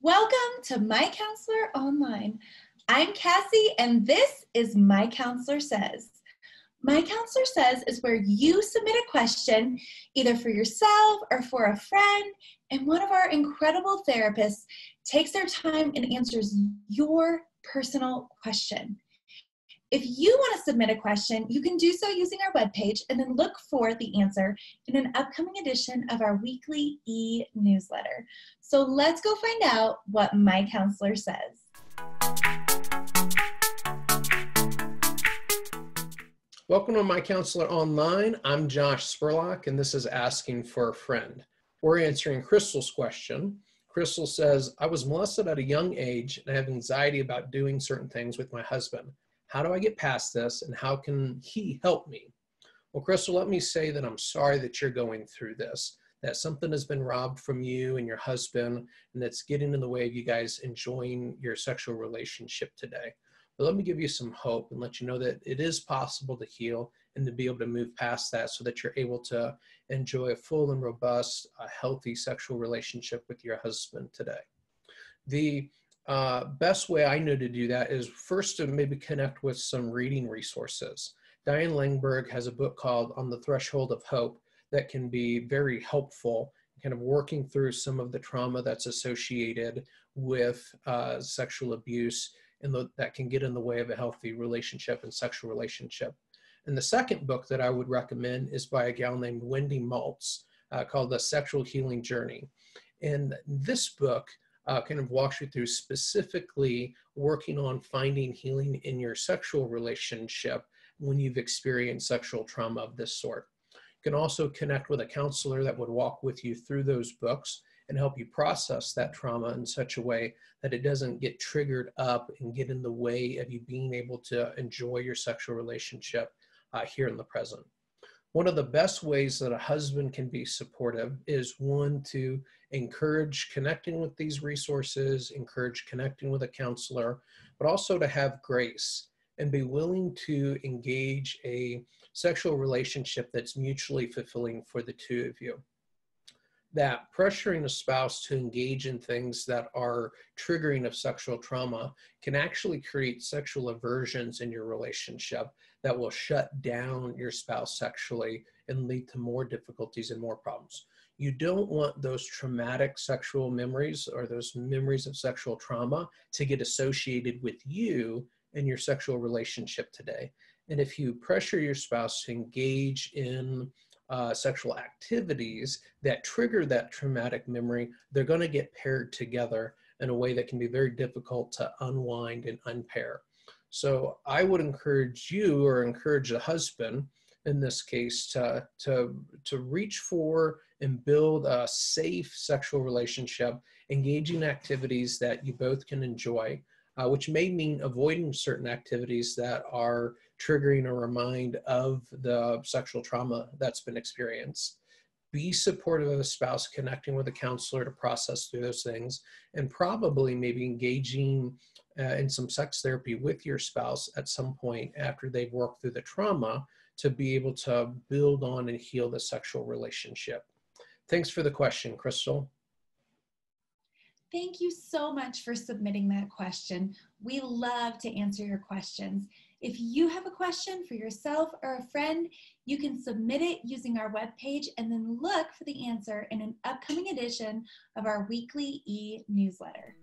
Welcome to MyCounselor.Online. I'm Cassie, and this is My Counselor Says. My Counselor Says is where you submit a question, either for yourself or for a friend, and one of our incredible therapists takes their time and answers your personal question. If you want to submit a question, you can do so using our webpage and then look for the answer in an upcoming edition of our weekly e-newsletter. So let's go find out what My Counselor says. Welcome to My Counselor Online. I'm Josh Spurlock, and this is Asking for a Friend. We're answering Crystal's question. Crystal says, I was molested at a young age and I have anxiety about doing certain things with my husband. How do I get past this, and how can he help me? Well, Crystal, let me say that I'm sorry that you're going through this, that something has been robbed from you and your husband, and that's getting in the way of you guys enjoying your sexual relationship today. But let me give you some hope and let you know that it is possible to heal and to be able to move past that so that you're able to enjoy a full and robust, healthy sexual relationship with your husband today. The best way I know to do that is first to maybe connect with some reading resources. Diane Langberg has a book called On the Threshold of Hope that can be very helpful, kind of working through some of the trauma that's associated with sexual abuse and that can get in the way of a healthy relationship and sexual relationship. And the second book that I would recommend is by a gal named Wendy Maltz called The Sexual Healing Journey. And this book kind of walks you through specifically working on finding healing in your sexual relationship when you've experienced sexual trauma of this sort. You can also connect with a counselor that would walk with you through those books and help you process that trauma in such a way that it doesn't get triggered up and get in the way of you being able to enjoy your sexual relationship here in the present. One of the best ways that a husband can be supportive is, one, to encourage connecting with these resources, encourage connecting with a counselor, but also to have grace and be willing to engage a sexual relationship that's mutually fulfilling for the two of you. That pressuring a spouse to engage in things that are triggering of sexual trauma can actually create sexual aversions in your relationship that will shut down your spouse sexually and lead to more difficulties and more problems. You don't want those traumatic sexual memories or those memories of sexual trauma to get associated with you and your sexual relationship today. And if you pressure your spouse to engage in sexual activities that trigger that traumatic memory, they're going to get paired together in a way that can be very difficult to unwind and unpair. So I would encourage you, or encourage the husband in this case, to reach for and build a safe sexual relationship, engaging activities that you both can enjoy, which may mean avoiding certain activities that are triggering a remind of the sexual trauma that's been experienced. Be supportive of a spouse, connecting with a counselor to process through those things, and probably maybe engaging in some sex therapy with your spouse at some point after they've worked through the trauma to be able to build on and heal the sexual relationship. Thanks for the question, Crystal. Thank you so much for submitting that question. We love to answer your questions. If you have a question for yourself or a friend, you can submit it using our webpage and then look for the answer in an upcoming edition of our weekly e-newsletter.